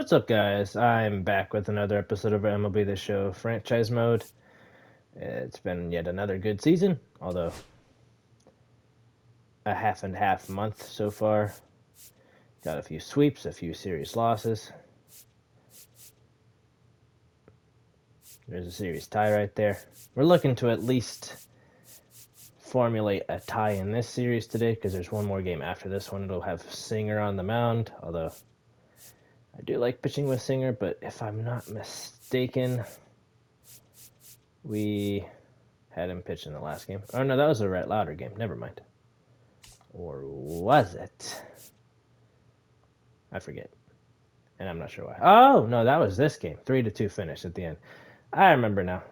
What's up, guys? I'm back with another episode of MLB The Show franchise mode. It's been yet another good season, although a half and half month so far. Got a few sweeps, a few serious losses. There's a series tie right there. We're looking to at least formulate a tie in this series today because there's one more game after this one. It'll have Singer on the mound, although I do like pitching with Singer, but if I'm not mistaken, we had him pitch in the last game. Oh no, that was a Rhett Lauder game. Never mind. Or was it? I forget. And I'm not sure why. Oh, no, that was this game. 3-2 finish at the end. I remember now.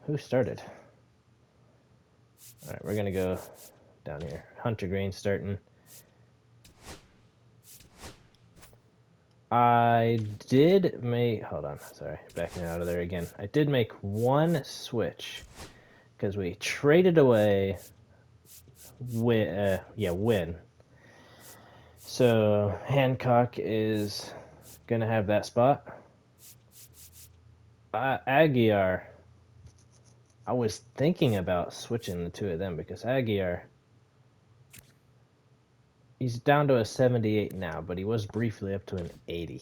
Who started? All right, we're going to go down here. Hunter Green starting. I did make... Hold on. Sorry. Backing out of there again. I did make one switch because we traded away Win. So Hancock is gonna have that spot. Aguiar, I was thinking about switching the two of them because Aguiar, he's down to a 78 now, but he was briefly up to an 80.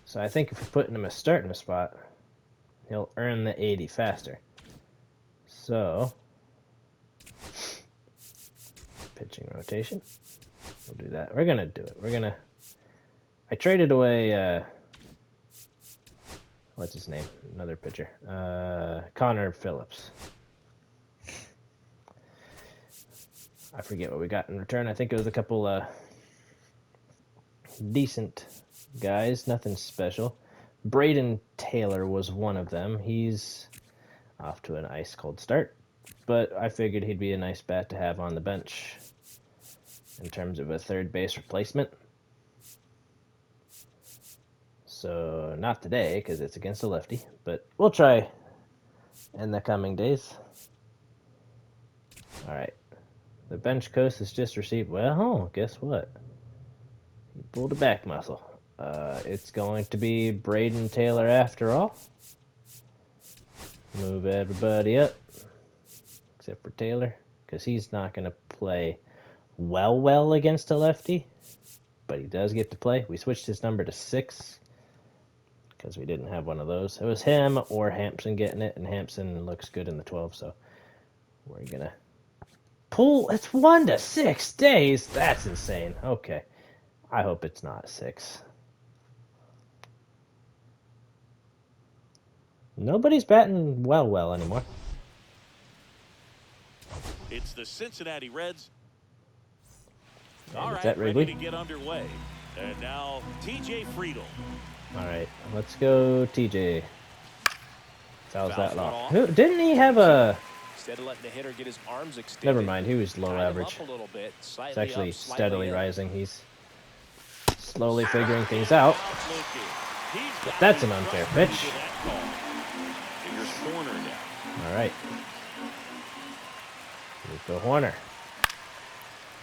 So I think if we put him a start in a spot, he'll earn the 80 faster. So pitching rotation. We'll do that. We're gonna do it. I traded away what's his name? Another pitcher. Connor Phillips. I forget what we got in return. I think it was a couple decent guys. Nothing special. Braden Taylor was one of them. He's off to an ice cold start, but I figured he'd be a nice bat to have on the bench in terms of a third base replacement. So not today because it's against a lefty, but we'll try in the coming days. All right. The bench coach has just received, well, guess what? He pulled a back muscle. It's going to be Braden Taylor after all. Move everybody up, except for Taylor, because he's not going to play well against a lefty, but he does get to play. We switched his number to 6 because we didn't have one of those. It was him or Hampson getting it, and Hampson looks good in the 12, so we're going to pull. It's 1 to 6 days. That's insane. Okay. I hope it's not 6. Nobody's batting well anymore. It's the Cincinnati Reds. All right, ready to get underway. And now TJ Friedel. All right, let's go, TJ. Fouls that off. Who didn't he have a? Instead of letting the hitter get his arms extended. Never mind, he was low average. It's actually steadily rising. He's slowly figuring things out. But that's an unfair pitch. All right. Nico Horner.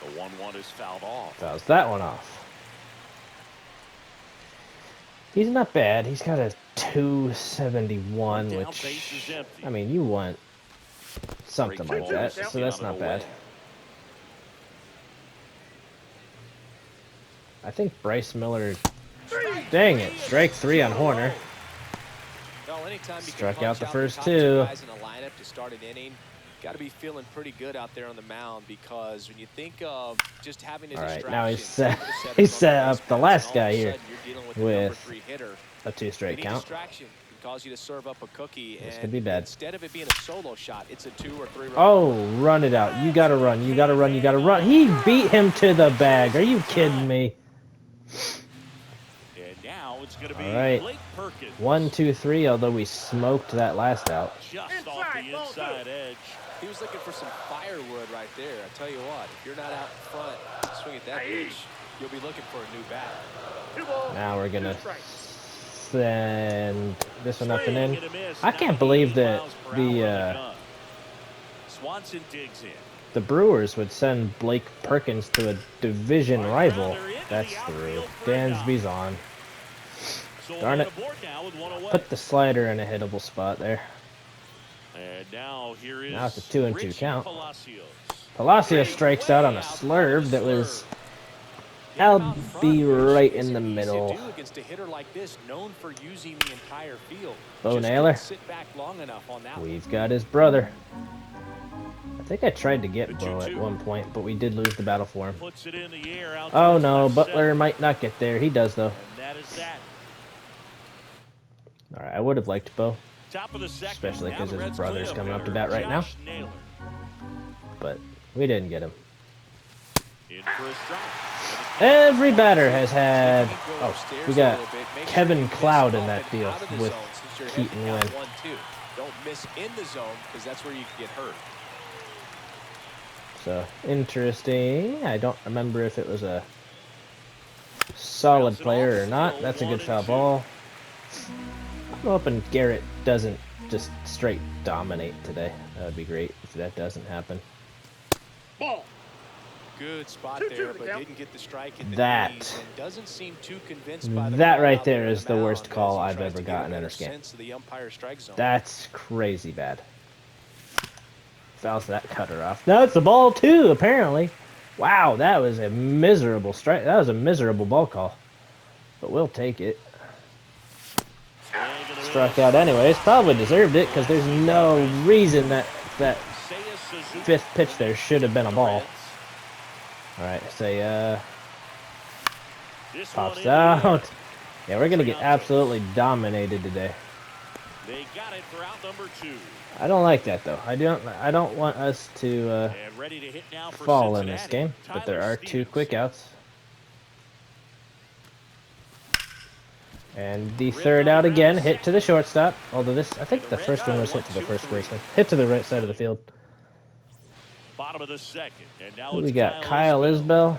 The 1-1 is fouled off. Fouls that one off. He's not bad. He's got a 271, which, I mean, you want something like that, so that's not bad. I think Bryce Miller, dang it, strike 3 on Horner. Struck out the first 2. Got to be feeling pretty good out there on the mound, because when you think of just having a distraction. All right, now he set up the last guy here with a 2-strike count. Cause you to serve up a cookie, this and could be bad. Instead of it being a solo shot, it's a 2 or 3 run. Oh, run it out. You got to run. You got to run. You got to run. He beat him to the bag. Are you kidding me? And now it's going to be all right. Blake Perkins. 1, 2, 3, although we smoked that last out. Just off the inside edge. He was looking for some firewood right there. I tell you what, if you're not out in front, swing at that pitch, you'll be looking for a new bat. Now we're going to send this one up and in. I can't believe that Swanson digs in. The Brewers would send Blake Perkins to a division rival. That's through. Dansby's on. Darn it. Put the slider in a hittable spot there. And now here is Now it's a 2-2 Richie count. Palacios. Palacios strikes out on a slurve that was LB right in the middle. Against a hitter like this, known for using the entire field. Bo Just Naylor. couldn't sit back long enough on that one. We've got his brother. I think I tried to get Bo at one point, but we did lose the battle for him. Puts it in the air out Oh towards no, left Butler center. might not get there. He does though. And that is that. Alright, I would have liked Bo, Top of the second. especially Now because the his Reds brother's cleanup coming up to hitter, bat right now. Josh Naylor. But we didn't get him. In for a strike. Every batter has had... Oh, we got Kevin Cloud in that deal with Keaton Wynn. Don't miss in the zone because that's where you can get hurt. So, interesting. I don't remember if it was a solid player or not. That's a good foul ball. I'm hoping Garrett doesn't just straight dominate today. That would be great if that doesn't happen. Ball. Good spot there, but didn't get the strike in the That- knees and doesn't seem too convinced by the That call right out there on is the mound worst as call he I've tries ever to get gotten in better this game. sense of the umpire strike zone. That's crazy bad. Fouls that cutter off. No, it's the ball too, apparently. Wow, that was a miserable strike. That was a miserable ball call. But we'll take it. Struck out anyways. Probably deserved it because there's no reason that fifth pitch there should have been a ball. Alright, say pops out. Yeah, we're gonna get absolutely dominated today. They got it for out number 2. I don't like that though. I don't want us to And ready to hit now for fall in Cincinnati. this game, but there Tyler are 2 Stevens. quick outs. And the third out again, hit to the shortstop. Although this, I think the first one was hit to the first baseman. Hit to the right side of the field. Bottom of the second. And now We it's got Kyle Isbell.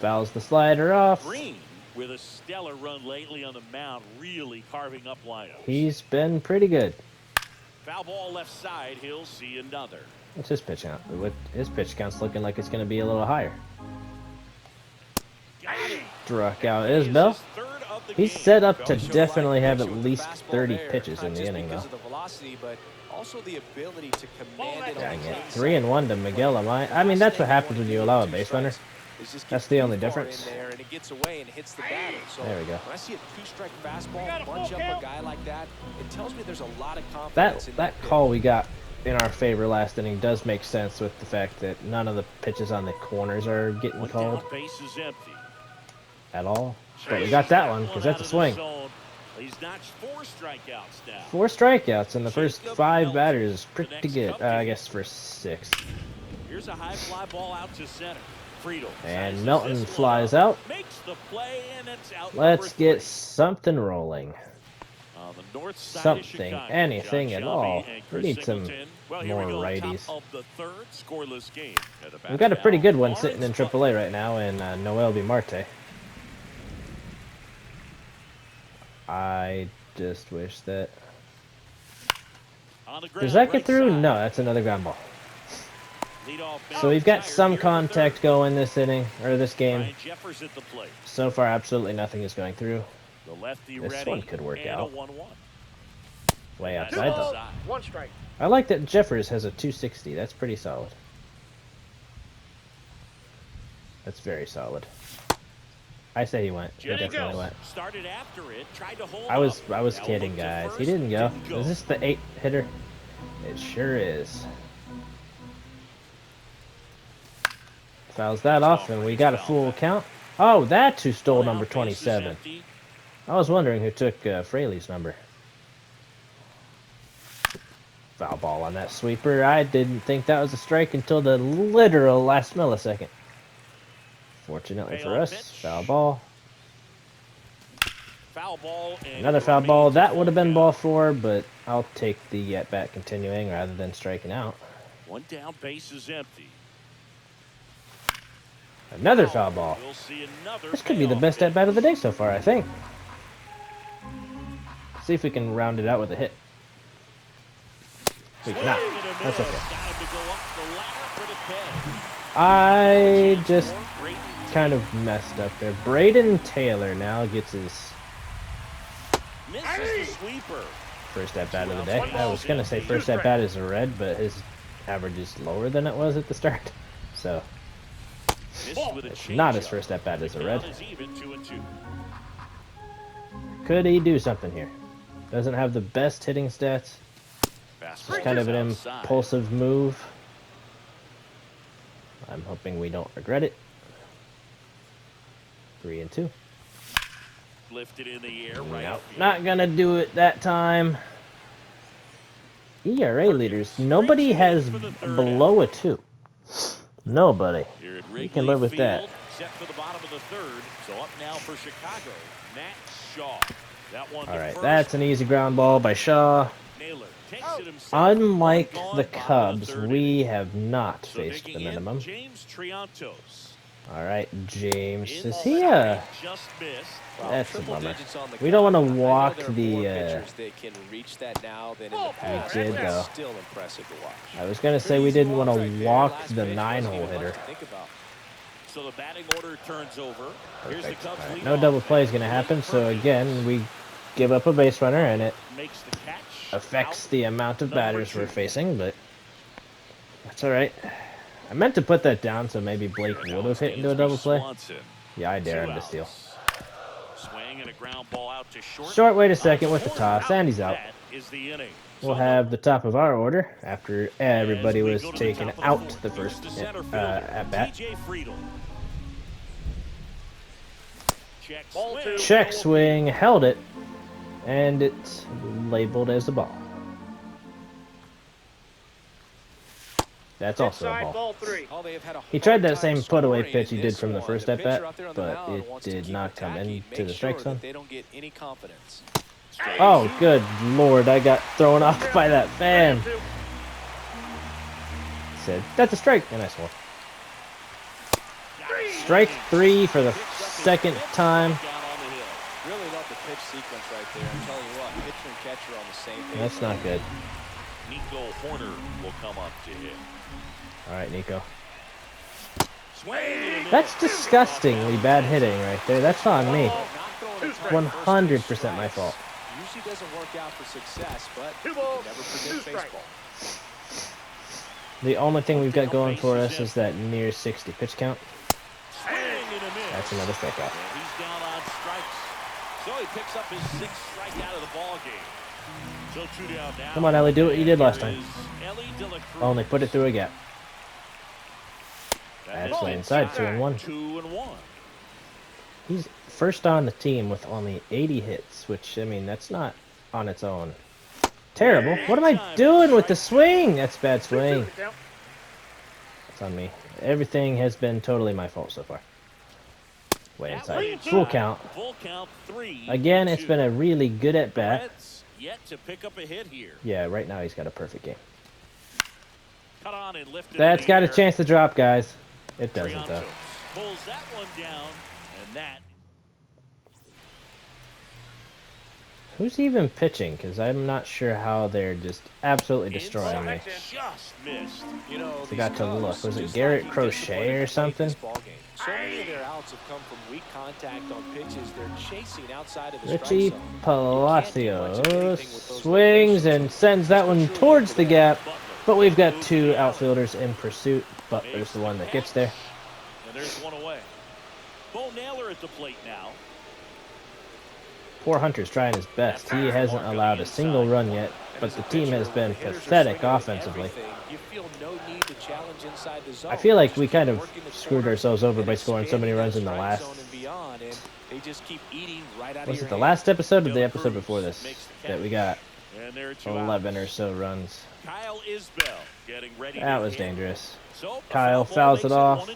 Fouls the slider off. Green with a stellar run lately on the mound, really carving up lineups. He's been pretty good. Foul ball left side. He'll see another. What's his pitch count? His pitch count's looking like it's going to be a little higher. Got him. Struck out That is Isbell. his third of the He's game. set up to Don't show definitely light have at pitch with the least fastball 30 there, pitches in not the just inning, because though. of the velocity, but also the ability to command it on Dang the it. inside. 3-1 to Miguel Amaya. I mean, that's what happens when you allow a base runner. That's the only difference. There and it gets away and hits the batter. So There we go. when I see a 2-strike fastball bunch up a guy like that, it tells me there's a lot of confidence in That pitch. call we got in our favor last inning does make sense with the fact that none of the pitches on the corners are getting One called down, base is empty. at all. But we got that one because that's a swing. He's notched 4 strikeouts now. 4 strikeouts in the first 5 batters is pretty good. I guess for 6. Here's a high fly ball out to center. Friedel And sizes Melton this one flies up, out. Makes the play, and it's out Let's number get 3. something rolling. On the north side of Something, Chicago, anything John at Shelby all. and We Chris need some Singleton. Well, here more we go, righties. top of the third scoreless game. At the We've got a bat pretty now, good one sitting in Lawrence AAA right now in Noel B. Marte. I just wish that... on the Does ground, that get right through? side. No, that's another ground ball. Leadoff man So we've got retired some here in the contact third. going this inning, or this game. Ryan Jeffers at the plate. So far, absolutely nothing is going through. The lefty This ready. one could work and out. A 1-1. Way That's outside, though. outside. 1 strike. I like that Jeffers has a 260. That's pretty solid. That's very solid. I say he went. He Jeffers definitely went. started after it, tried to hold I was up. kidding, Now looked guys. at He first, didn't go. go. Is this the 8 hitter? It sure is. Fouls that off, and we got a full count. Oh, that's who stole One number out, base is 27. empty. I was wondering who took Fraley's number. Foul ball on that sweeper. I didn't think that was a strike until the literal last millisecond. Fortunately for us, foul ball. Foul ball and Another it foul ball. remains a That would have been full ball count. 4, but I'll take the at-bat continuing rather than striking out. One down, base is empty. Another foul ball. We'll see another This could be the payoff best pitch. at-bat of the day so far, I think. See if we can round it out with a hit. We cannot. Swing and a That's miss. okay. Got him to go up the ladder for the pin. I just Great kind of messed up there. Braden Taylor now gets his Misses the sweeper. first at bat of the day. I was gonna say first at bat is a red, but his average is lower than it was at the start. So it's not his first at bat as a red. Could he do something here? Doesn't have the best hitting stats. Just kind of an impulsive move. I'm hoping we don't regret it. 3-2. Lifted in the air, right Nope, not gonna do it that time. ERA leaders, nobody has below a 2. Nobody. You can live with that. Set for the bottom of the third. So up now for Chicago, Matt Shaw. That one. All right, that's an easy ground ball by Shaw. Naylor takes it himself. Unlike the Cubs, we have not faced the minimum. James Triantos. All right, James. Is he a... Just missed. That's a bummer. We don't want to walk the... We did, though. Still impressive to watch. I was going to say we didn't want to walk the 9-hole hitter. So the batting order turns over. Here's the Cubs right, lead no off. double play is going to happen, so again, we give up a base runner, and it Makes the catch. affects the amount of batters we're facing, but that's all right. I meant to put that down, so maybe Blake would have hit into a double play. Yeah, I dare him to steal. Swing and a ground ball out to short. Short way to second with the toss, and he's out. That is the inning. We'll have the top of our order after everybody was taken out the first at bat. TJ Friedel. Check swing, held it, and it's labeled as a ball. That's also a ball. He tried that same put-away pitch he did from the first at-bat, but it did not come into the strike zone. Oh, good lord, I got thrown off by that fan. Said, that's a strike, and I swore. Strike 3 for the second time. Really love the pitch sequence right there. I'm telling you what, pitcher and catcher on the same page. That's not good. Nico Horner will come up to hit. All right, Nico. That's disgustingly bad hitting right there. That's on me. 100% my fault. Usually doesn't work out for success, but you never predict baseball. The only thing we've got going for us is that near 60 pitch count. That's another strikeout. He's down on strikes. So he picks up his 6th strikeout of the ball game. So 2 down now. Come on, Ellie, do what you did last time. Only put it through a gap. That's way inside, 2-1. 2-1. He's first on the team with only 80 hits, which, I mean, that's not on its own terrible. What am I doing with the swing? That's bad swing. That's on me. Everything has been totally my fault so far. Way inside. Full count. Full count 3. Again, it's been a really good at bat. Yet to pick up a hit here. Yeah, right now he's got a perfect game. Cut on and lifted. That's got a chance to drop, guys. It doesn't, though. Pulls that one down, and that. Who's even pitching? Because I'm not sure how they're just absolutely destroying me. Just missed. You know, Forgot to look. Was it Garrett Crochet or something? So many of their outs have come from weak contact on pitches. They're chasing outside of the Richie strike zone. Palacio swings and sends that one towards the gap. But we've got 2 outfielders in pursuit. Butler's the one that gets there. And there's one away. Bo Naylor at the plate now. Poor Hunter's trying his best. He hasn't allowed a single run yet, but the team has been pathetic offensively. I feel like we kind of screwed ourselves over by scoring so many runs in the last... Was it the last episode or the episode before this that we got 11 or so runs? Kyle Isbell getting ready. That was dangerous. So Kyle fouls it off.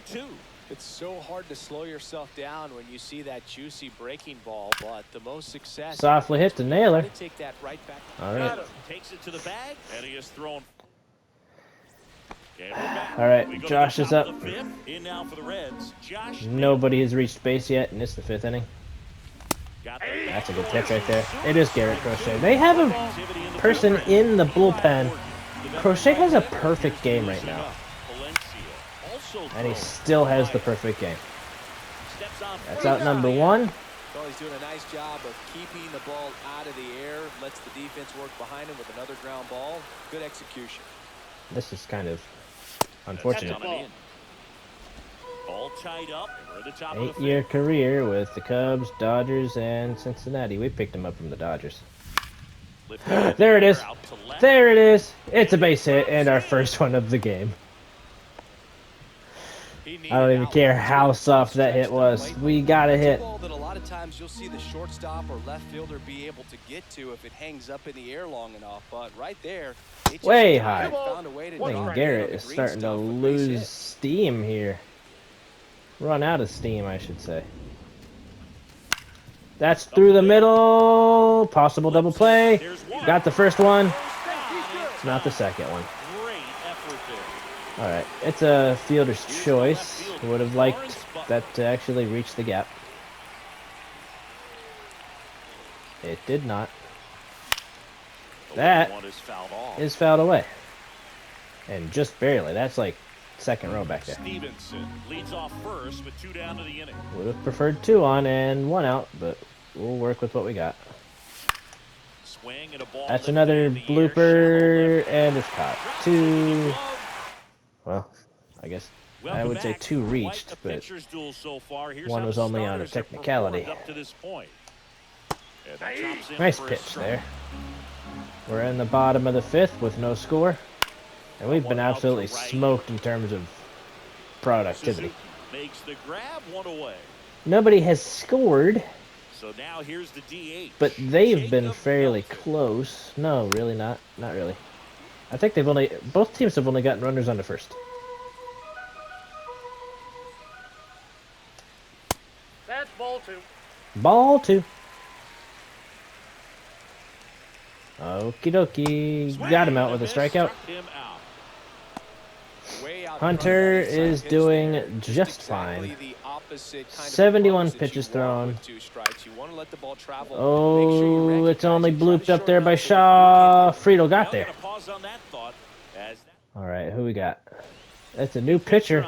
It's so hard to slow yourself down when you see that juicy breaking ball, but the most success. Softly hit the nailer. Take that right back. All right. Takes it to the bag, and he is thrown. All right, Josh is up. In now for the Reds. Josh. Nobody has reached base yet, and it's the 5th inning. That's a good catch right there. It is Garrett Crochet. They have a person in the bullpen. Crochet has a perfect game right now. And he still has the perfect game. That's out number one. So he's doing a nice job of keeping the ball out of the air. Lets the defense work behind him with another ground ball. Good execution. This is kind of unfortunate. All tied up. We're at the top of the 8-year career with the Cubs, Dodgers, and Cincinnati. We picked him up from the Dodgers. There it is. There it is. It's a base hit and our first one of the game. I don't even care how soft that hit was. We got a hit. That a lot of times you'll see the shortstop or left fielder be able to get to if it hangs up in the air long enough. But right there, way high. Found a way to I think Garrett is starting to lose steam here. Run out of steam, I should say. That's through the middle. Possible double play. Got the first one. Not the second one. Alright, it's a fielder's choice. Would have liked that to actually reach the gap. It did not. That is fouled away. And just barely. That's like second row back there. Stevenson leads off first with 2 down to the inning. Would have preferred 2 on and 1 out, but we'll work with what we got. Swing and a ball. That's another blooper, and it's caught. 2. Well, I guess I would say 2 reached, but one was only on a technicality. Nice pitch there. We're in the bottom of the 5th with no score, and we've been absolutely smoked in terms of productivity. Makes the grab, 1 away. Nobody has scored, so now here's the DH. but they've been fairly close. No, really not. Not really. I think both teams have only gotten runners on the first. That's ball 2. Ball 2. Okie dokie. Got him out with a strikeout. Hunter is doing just fine. 71 pitches thrown. Oh, it's only blooped up there by Shaw. Friedel got there. Alright, who we got? That's a new pitcher.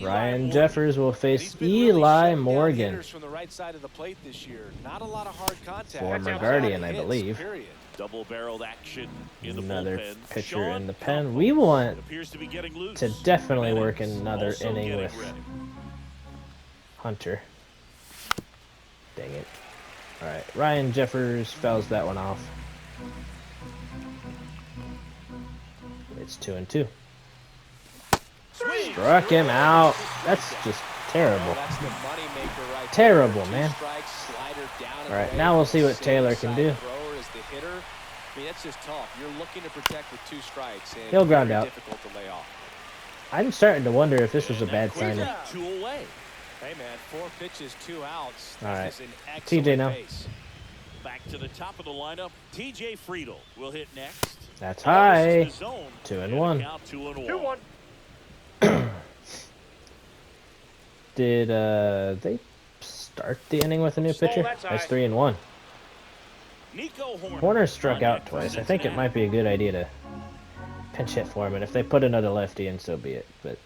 Ryan Jeffers will face Eli Morgan. Former Guardian, I believe. Double-barreled action in the Another bullpen. pitcher in the pen. We want to definitely work another inning with Hunter. Dang it. Alright, Ryan Jeffers fouls that one off. It's 2-2. Struck him out. That's just terrible. Terrible, man. Alright, now we'll see what Taylor can do. I mean, that's just tough. You're looking to protect with 2 strikes. And he'll ground out. Difficult to lay off. I'm starting to wonder if this was a bad signing. 2 away. Hey man, 4 pitches, 2 outs. All right, TJ now. Base. Back to the top of the lineup. TJ Friedel will hit next. That's high. 2-1. 2-1. Did they start the inning with a new pitcher? That's 3-1. Horner struck out twice. I think it might be a good idea to pinch hit for him, and if they put another lefty in, so be it. But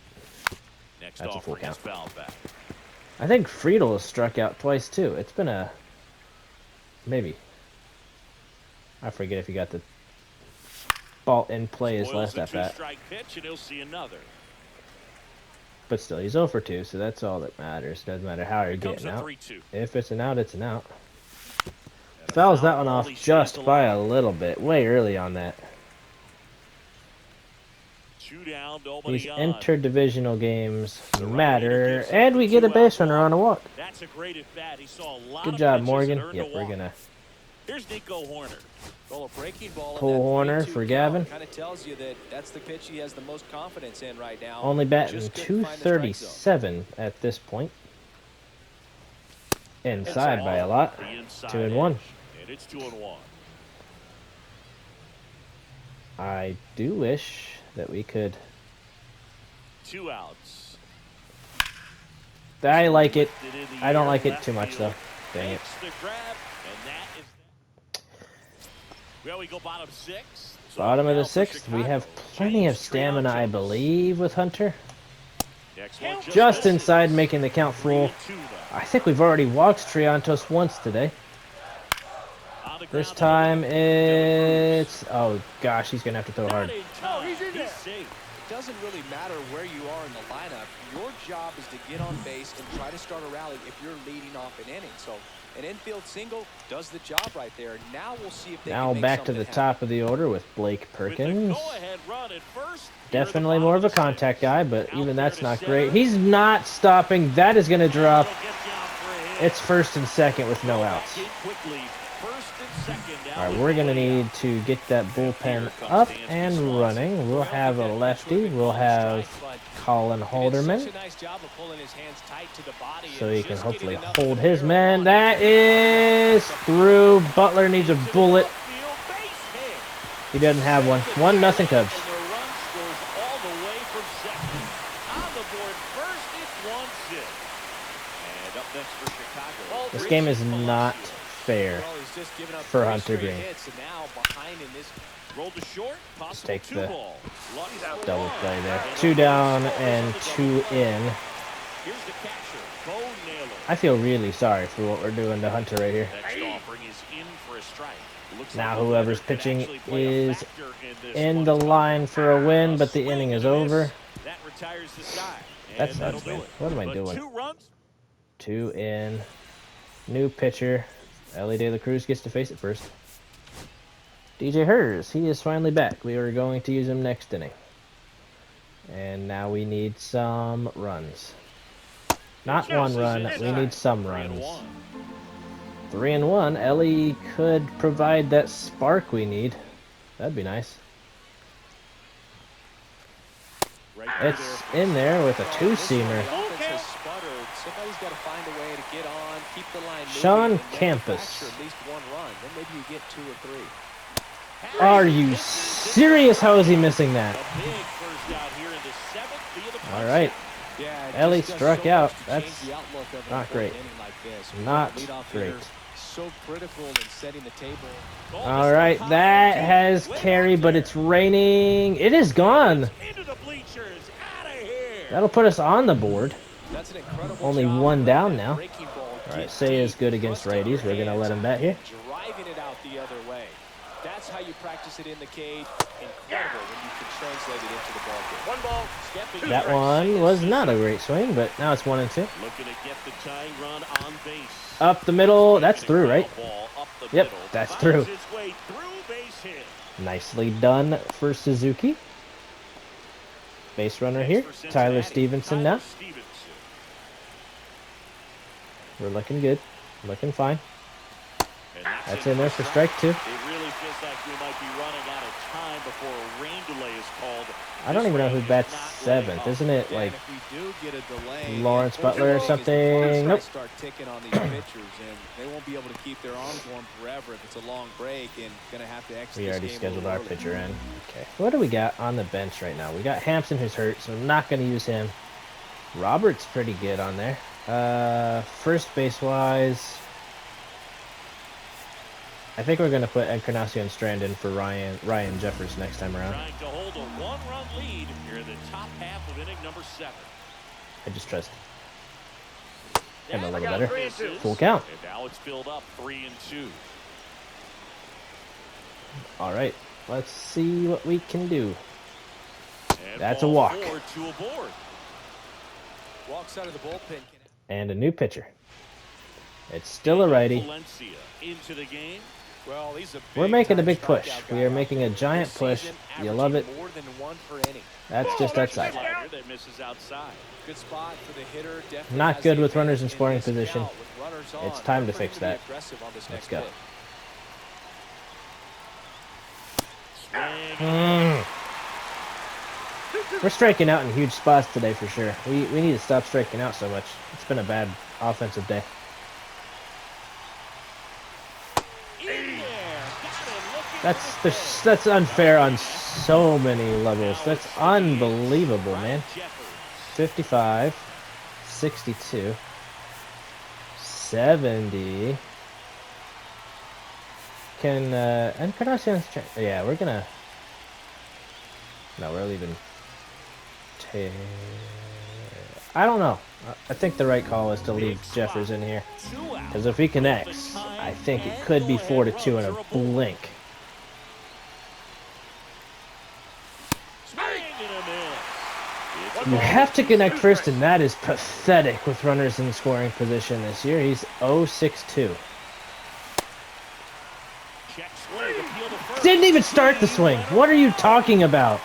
that's a full count. I think Friedel has struck out twice too. It's been a maybe. I forget if he got the ball in play his last at bat. But still, he's 0 for 2, so that's all that matters. Doesn't matter how you're getting out. If it's an out, it's an out. Fouls that one off just by a little bit, way early on that. These interdivisional games matter, and we get a base runner on a walk. Good job, Morgan. Yep, we're gonna pull Horner for Gavin. Only batting 237 at this point. Inside by a lot. 2-1. It's 2-1. I do wish that we could. 2 outs. I like it. I don't like it too much though. Dang it. Well, we go bottom 6. Bottom of the 6th. We have plenty of stamina, I believe, with Hunter. Next one Just misses. inside, making the count full. 3-2 now. I think we've already walked Triantos once today. On the This ground, time De La Cruz. it's... Oh, gosh, he's going to have to throw hard. Not in time. he's in there. safe. It doesn't really matter where you are in the lineup. Your job is to get on base and try to start a rally if you're leading off an inning. So an infield single does the job right there. Now we'll see if they Now can make back to something the happen. top of the order with Blake With the Perkins. go-ahead run at first, near the Definitely bottom more of a the sixth. contact guy, but Out even there that's to not center. great. He's not stopping. That is going to And drop. it'll get down for a hit. It's first and second with no Back outs. in quickly. First and second. Now All right, with we're going to nobody need out. to get that bullpen up and running. We'll have a lefty. We'll have Colin Halderman, Such a nice job of pulling his hands tight to the body so and he can just hopefully getting enough hold of the his barrel man. on. That is through. Butler needs a bullet. Upfield base hit. He doesn't have one. 1-0 Cubs. And the run scores all the way from second. On the board first, it's 1-6. And up next for Chicago. This game is not fair. Well, he's just given up for 3 Hunter straight Green. hits, and now behind in this. Rolled to short. Possible take the 2-ball. Lucky for double one. play there. And 2 over down the scores and on the 2 double play. in. Here's the catcher, Bo Naylor. I feel really sorry for what we're doing to Hunter right here. Next offering is in for a strike. Looks Now like the whoever's weather could pitching actually play a is factor this in one. the line for a win, A but the swing inning is and a miss. over. That retires the side. And That's that'll nuts, do man. it. What am I But doing? 2 runs. 2 in. New pitcher. Ellie De La Cruz gets to face it first. DJ Hers, he is finally back. We are going to use him next inning. And now we need some runs. Not one run, we need some runs. 3-1. Ellie could provide that spark we need. That'd be nice. Right It's in there with a two-seamer. Offense has sputtered. Somebody's got to find a way to get on, keep the line moving, Sean and Campus. manufacture at least 1 run. Then maybe you get 2 or 3. Are you serious? How is he missing that? A big first out here in the 7th via the punch All right. out. Yeah, it Ellie just does struck so out. much to That's change the outlook of an not important great. inning like this. Not Leadoff great. hitter, so critical in setting the table. All right, that has carry, but it's raining. It is gone. Into the bleachers. Out of here. That'll put us on the board. That's an incredible Only job 1 of down letting that now. breaking ball All right, get Say is deep, good against thrust in righties. your We're going to let hands, him bat here. driving it out the other way. That's how you practice it in the cage. Incredible when you can translate it into the ball game. 1 ball. Stepping That back. one was not a great swing, but now it's 1-2. Looking to get the tying run on base. Up the middle. That's through, right? Ball up the Yep, middle. that's Finds through. its way through base hit. Nicely done for Suzuki. Base runner here. Next for Tyler Cincinnati, Stevenson now. Tyler Stevenson. We're looking good. Looking fine. And That's in there for strike 2. It really feels like we might be running out of time before a rain delay is called. I don't even know who bats 7th. Isn't it Yeah, like and if we do get a delay, Lawrence the Butler or thing is something? the clock Nope. Start ticking on these pitchers, and they won't be able to keep their arms warm forever if it's a long break, and gonna have to exit we this already game a scheduled little our early. pitcher in? Okay. What do we got on the bench right now? We got Hampson who's hurt, so I'm not going to use him. Robert's pretty good on there. First base wise, I think we're going to put Encarnacion Strand in for Ryan Jeffers next time around. Trying to hold a 1-run lead here in the top half of inning number 7. I just trust him a That little got better. 3-2. Full count. And now it's filled up 3-2. All right. Let's see what we can do. And That's a ball walk. 4 to a board. Walks out of the bullpen. And a new pitcher. It's still a righty. Valencia into the game. Well, he's a We're making a big big-time push. strikeout We guy are out making there. a giant This push. season, You love it. averaging more than 1 per inning. That's just outside. Slider that misses outside. Good spot for the hitter. Definitely Not has good the with runners in advantage scoring this position. count with runners It's on. time to Look for him fix be that. aggressive on this Let's next go. pitch. Swing. We're striking out in huge spots today for sure. We need to stop striking out so much. It's been a bad offensive day. In there. That's unfair on so many levels. That's unbelievable, man. 55, 62, 70. Can Encarnacion's yeah, we're gonna. No, we're leaving. I don't know. I think the right call is to leave Jeffers in here. Because if he connects, I think it could be 4-2 in a blink. You have to connect first, and that is pathetic with runners in scoring position this year. He's 0-6-2. Didn't even start the swing. What are you talking about?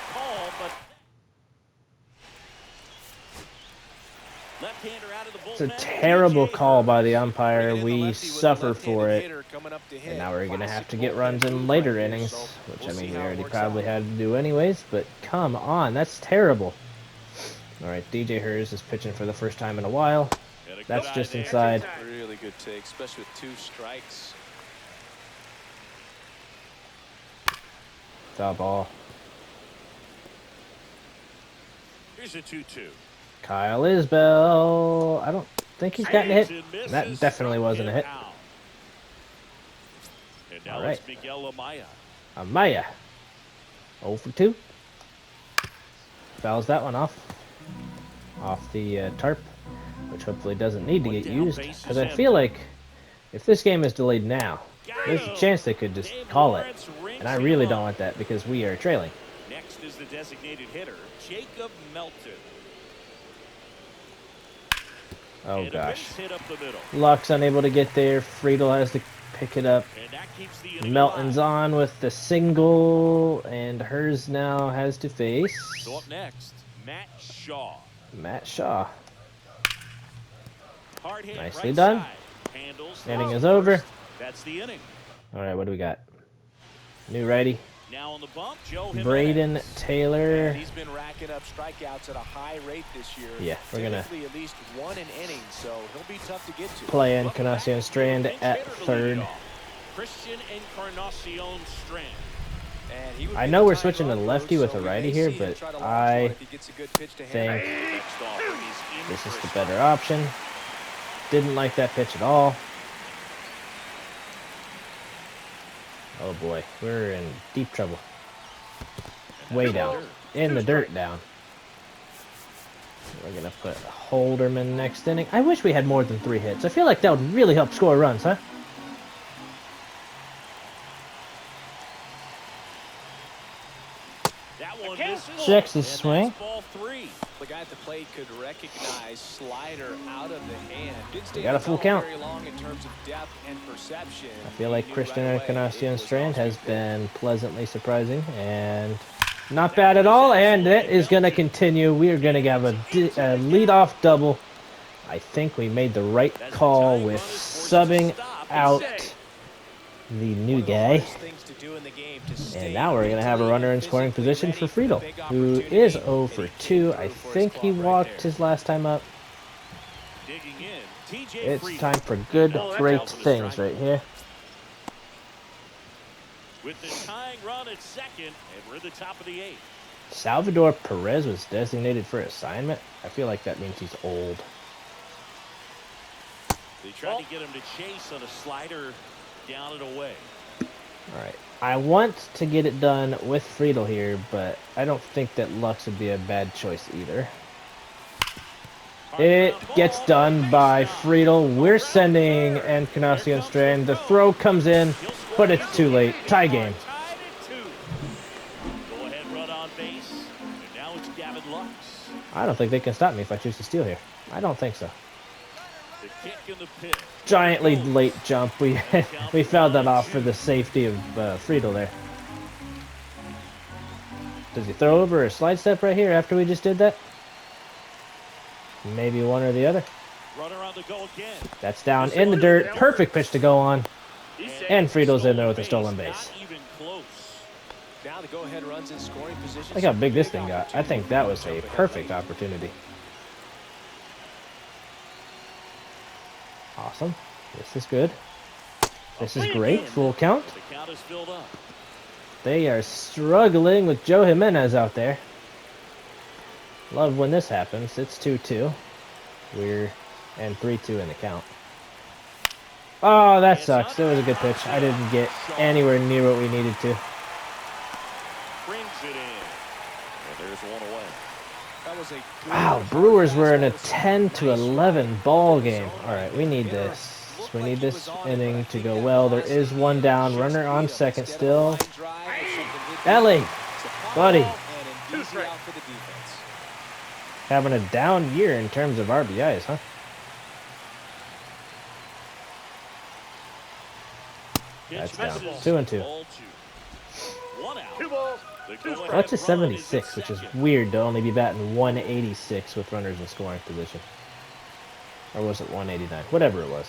It's a terrible call by the umpire. We suffer for it. And now we're going to have to get runs in later innings, which, I mean, we already probably had to do anyways, but come on, that's terrible. All right, DJ Hers is pitching for the first time in a while. That's just inside. Really good take, especially with 2 strikes. Foul ball. Here's a 2-2. Kyle Isbell. I don't think he's gotten a hit. That definitely wasn't a hit. And now all right. it's Miguel Amaya. Amaya. 0-2. Fouls that one off. Off the tarp, which hopefully doesn't need to get used. Because I feel like if this game is delayed now, there's a chance they could just call it. And I really don't want that because we are trailing. Next is the designated hitter, Jacob Melton. Oh gosh. Hit up the middle. Luck's unable to get there. Friedel has to pick it up. And that keeps the inning Melton's alive. on with the single, and Hers now has to face So up next, Matt Shaw. Matt Shaw. Hard hit Nicely right done. side. Handles Inning throws is over. first. That's the inning. All right, what do we got? New righty. Now on the bump, Joe Jimenez. Braden Taylor. And he's been racking up strikeouts at a high rate this year. Yeah, we're gonna Typically at least 1 an inning, so he'll be tough to get to. Play Encarnacion Strand at third. Christian Encarnacion Strand. And he would I be know the we're tying switching to run lefty crew, with so a we righty may here, see him but try to launch I one if he gets a good pitch to think him. Next offer, he's in this is for the a better strike. option. Didn't like that pitch at all. Oh boy, we're in deep trouble. Way down. In the dirt down. We're going to put Holderman next inning. I wish we had more than 3 hits. I feel like that would really help score runs, huh? That one misses. Checks the And swing. that's ball 3. The guy at the plate could recognize slider out of the hand. Didn't stay got a in the full zone count. very long in terms of depth and perception. I feel like He knew Christian right away Encarnacion it was Strand has off-speed. been pleasantly surprising and not bad at all, and that is going to continue. We are going to have a leadoff double. I think we made the right call with subbing out the new guy. And now we're going to have a runner in scoring position for Friedel, who is 0-2. I think he walked his last time up. Digging in, TJ It's Friedel. time for good, great things right here. With the tying run at second, and we're at the top of the 8th. Salvador Perez was designated for assignment. I feel like that means he's old. They tried to get him to chase on a slider down and away. All right. I want to get it done with Friedel here, but I don't think that Lux would be a bad choice either. It gets done by Friedel. We're sending Encarnacion Strand. The throw comes in, but it's too late. Tie game. Tied at 2. Go ahead, run on base. And now it's Gavin Lux. I don't think they can stop me if I choose to steal here. I don't think so. The kick in the pit. Giantly late jump. We fouled that off for the safety of Friedel there. Does he throw over a slide step right here after we just did that? Maybe one or the other. Runner on the go again. That's down in the dirt. Perfect pitch to go on. And Friedel's in there with a stolen base. Not even close. Now the go-ahead runs in scoring position. Look how big this thing got. I think that was a perfect opportunity. Awesome. This is good. This is great. Full count. The count is filled up. They are struggling with Joe Jimenez out there. Love when this happens. It's 2-2. And 3-2 in the count. Oh, that sucks. That was a good pitch. I didn't get anywhere near what we needed to. Brings it in. And there's one away. That was a good, Wow, hard Brewers were in a fastball. 10 to Nice 11 drive. ball Looked in game. zone All right, right we there. need Hitter this. looked We like need he was this on it, but I inning to think go that well. There velocity is one there down, just runner on beat him. second Instead of a still. line drive or something hit deep, Ellie, it's a pop buddy, ball and an 2 easy strikes. out for the defense. having a down year in terms of RBIs, huh? That's down. 2 and 2. Ball 2. 1 out. 2 balls, The 2 go-ahead strikes. That's a run is at 76, which is second. weird to only be batting 186 with runners in scoring position. Or was it 189? Whatever it was.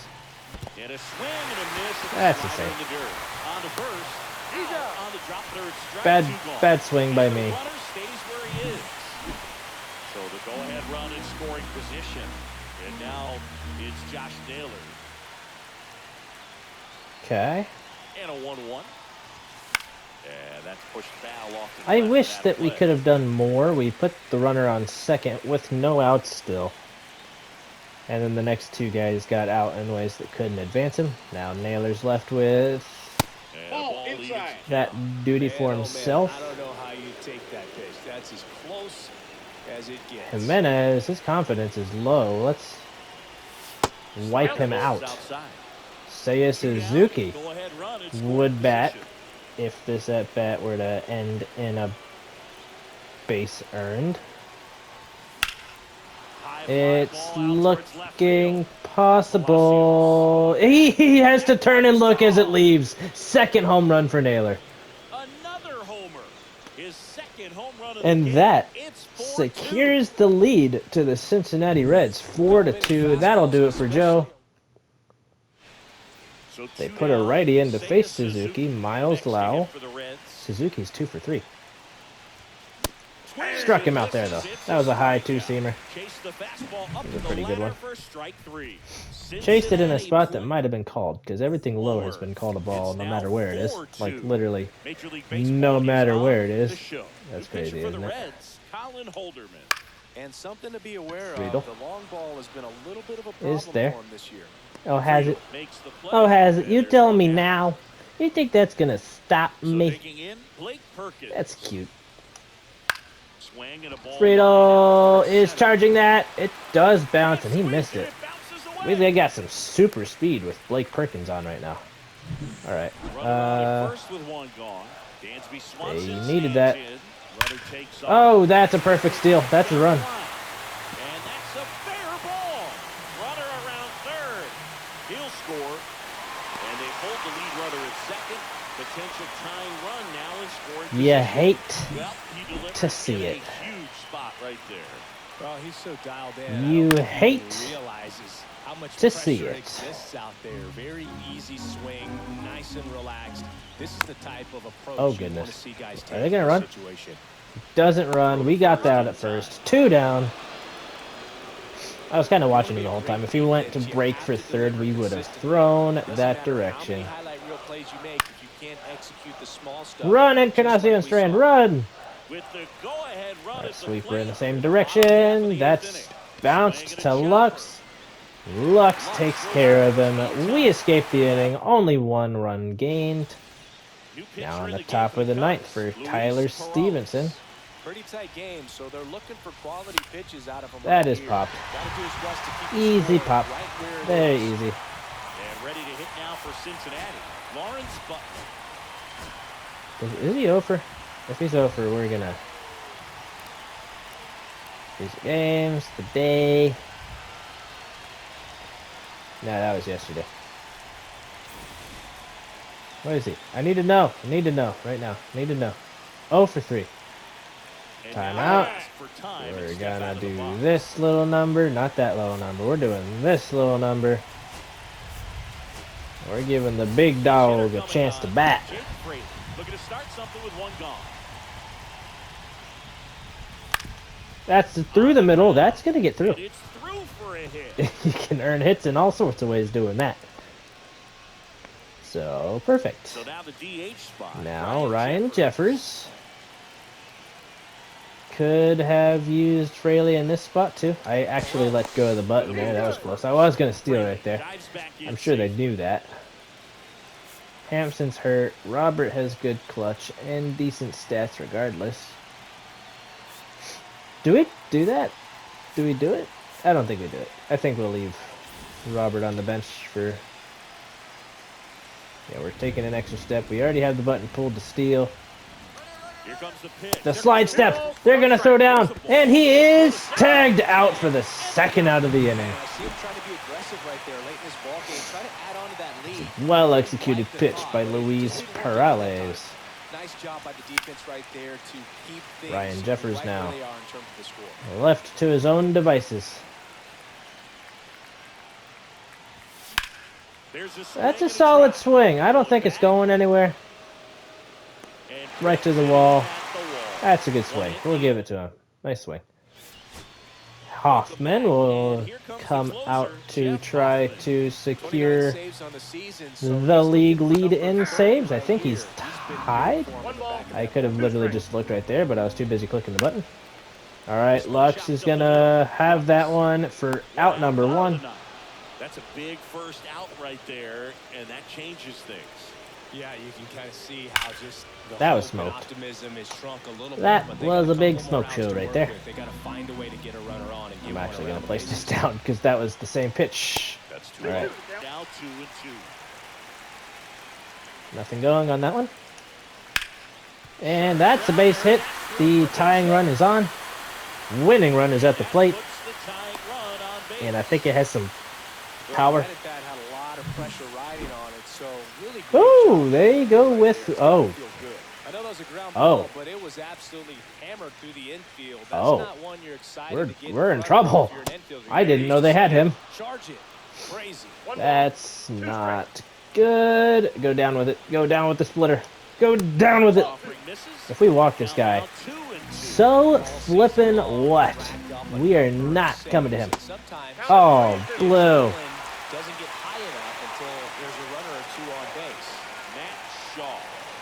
And a swing and a miss. At the That's slider insane. in the dirt. On to first. He's out. On the drop, third strike. Bad, 2 gone. bad swing by And the me. runner stays where he is. So the go-ahead run in scoring position. And now it's Josh Naylor. Okay. And a 1-1. And that's pushed foul off to the I left wish of that we play. could have done more. We put the runner on second with no outs still. And then the next two guys got out in ways that couldn't advance him. Now Naylor's left with And the Ball ball inside. leaves. that duty for Man, himself. I don't know how you take that pitch. That's as close as it gets. Jimenez, his confidence is low. Let's wipe him out. Outside. Seiya Suzuki Go-ahead run in would scoring bat position. if this at bat were to end in a base earned. High fly It's ball out towards left looking field. possible. He has to turn and look as it leaves. Second home run for Naylor. Another homer. His second home run of And the game. that It's 4-2. secures the lead to the Cincinnati Reds, 4-2. That'll do it for Joe. So They 2 put a down. righty in to Seiya face Suzuki. Miles next to hit Lau. for the Reds. Suzuki's 2 for 3. Swings Struck him and out there, though. misses. It's That was a high strikeout. two-seamer. Chased the fastball up was to a the pretty good ladder one. for strike 3. Chased it in a Cincinnati spot that point- might have been called, because everything low has been called a ball It's no now matter where it is. 4-2. Like, literally, Major League Baseball no is matter on where it the is. show. That's New pitcher crazy, for isn't the it? Reds, Colin Holderman. And something to be aware Friedel. of, the long ball has been a little bit of a problem Is there? for him this year. Oh, has it? Makes the play. Oh, has it? And You there's telling one me down. now? You think that's gonna stop So me? digging in, Blake Perkins. That's cute. Swing and a ball Friedel lined out is center. charging that. It does bounce, and he Swings missed and it. bounces We away. they got some super speed with Blake Perkins on right now. All right. Runner on at first with one gone. Dansby Swanson They needed stands that. in. Runner takes off. Oh, that's a perfect steal. That's a run. And that's a fair ball. Runner around third. He'll score. And they hold the lead runner at second. Potential tying run now in scoring You position. hate Well, he delivered to see in it. a huge spot right there. Well, he's so dialed in. You I don't think he hate even realizes how much to pressure see it. exists out there. Very easy swing, nice and relaxed. This is the type of approach Oh, you goodness. want to see guys Are take they gonna in run? this situation. Doesn't run. We got that at first. 2 down. I was kind of watching him the whole time. If he went to break for third, we would have thrown that direction. Run, Encarnacion Strand, run! With the go-ahead run Our at the sweeper in the plate. same Bottom direction. half of the That's inning. bounced Swing to and a Lux. Lux takes care of him. We escape the inning. Only 1 run gained. New pitcher Now on in the game top of the Cubs, ninth for Luis Tyler Peralta. Stevenson. Pretty tight game, so they're looking for quality pitches out of him. That right is here. popped. Gotta do his best to keep the Easy score pop. right where it Very is. easy. And ready to hit now for Cincinnati. Lawrence Butler. Is he over? If he's over, we're gonna. These games, the day. No, that was yesterday. What is he? I need to know. I need to know right now. Need to know. 0 for 3. And Time now out. ask for time We're and step gonna out of the do box. this little number, not that little number. We're doing this little number. We're giving the big dog a chance to bat. Jake Fraley looking to start something with 1 gone. That's through the middle. That's gonna get through. And it's through for a hit. You can earn hits in all sorts of ways doing that. So, perfect. So now the DH spot. Now, Ryan Jeffers could have used Fraley in this spot, too. I actually let go of the button there. That was close. I was going to steal right there. Dives back in I'm sure they safe. knew that. Hampson's hurt. Robert has good clutch and decent stats regardless. Do we do that? Do we do it? I don't think we do it. I think we'll leave Robert on the bench for... Yeah, we're taking an extra step. We already have the button pulled to steal. Here comes the pitch. The slide step. They're going to throw down. And he is tagged out for the second out of the inning. I see him trying to be aggressive right there late in this ball game. Try to add on to that lead. Well executed pitch by Luis Perales. Nice job by the defense right there to keep things Ryan Jeffers right now. where they are in terms of the score. Left to his own devices. That's a solid swing. I don't think it's going anywhere. Right to the wall. That's a good swing. We'll give it to him. Nice swing. Hoffman will come out to try to secure the league lead in saves. I think he's tied. I could have literally just looked right there, but I was too busy clicking the button. All right, Lux is going to have that one for out number 1. That's a big first out right there, and that changes things. Yeah, you can kind of see how just the that was hope and smoked. optimism is shrunk a little That bit, but they was got a big couple smoke more show rounds to right work there. with. They got to find a way to get a runner on and get I'm one actually around going to the place bases. this down because that was the same pitch. That's 2 All right. Now 2-2. Nothing going on that one. And that's a base hit. The tying run is on. Winning run is at the plate. Puts the tying run on base. And I think it has some Well, power. that had a lot of pressure riding on it, so really great Ooh, job. there you go with... Oh. Feel good. I know that was a ground Oh. ball, but it was absolutely hammered through the infield. That's Oh. not one you're excited to get We're in front of trouble. if you're an infielder. I didn't know they had him. Charge it. Crazy. That's not good. Go down with it. Go down with the splitter. Go down with it. Offering misses. If we walk this guy, Now 2-2. so flippin' what? We are not coming to him. Sometimes Oh, blue. doesn't get high enough until there's a runner or two on base. Matt Shaw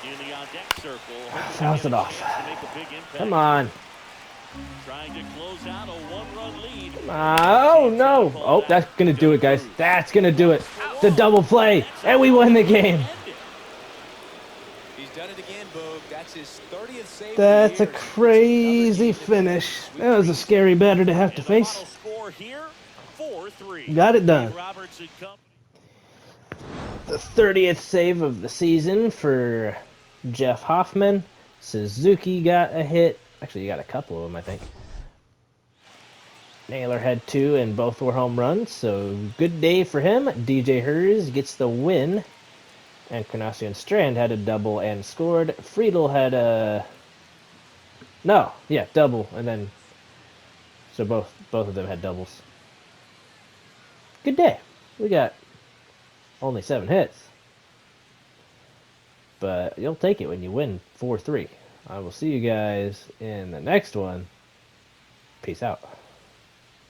in the on-deck circle. Fouls it off. To make a big impact. Come on. Trying to close out a 1-run lead. Oh, no. Oh, that's going to do it, guys. That's going to do it. The double play. And we win the game. He's done it again, Boog. That's his 30th save. That's a crazy finish. That was a scary batter to have to And the face. final score here, 4-3. Got it done. Roberts and company. The 30th save of the season for Jeff Hoffman. Suzuki got a hit. Actually, you got a couple of them, I think. Naylor had 2, and both were home runs, so good day for him. DJ Hers gets the win. And Carnacion Strand had a double and scored. Friedel had a... No, yeah, double, and then... So both of them had doubles. Good day. We got only 7 hits. But you'll take it when you win 4-3. I will see you guys in the next one. Peace out.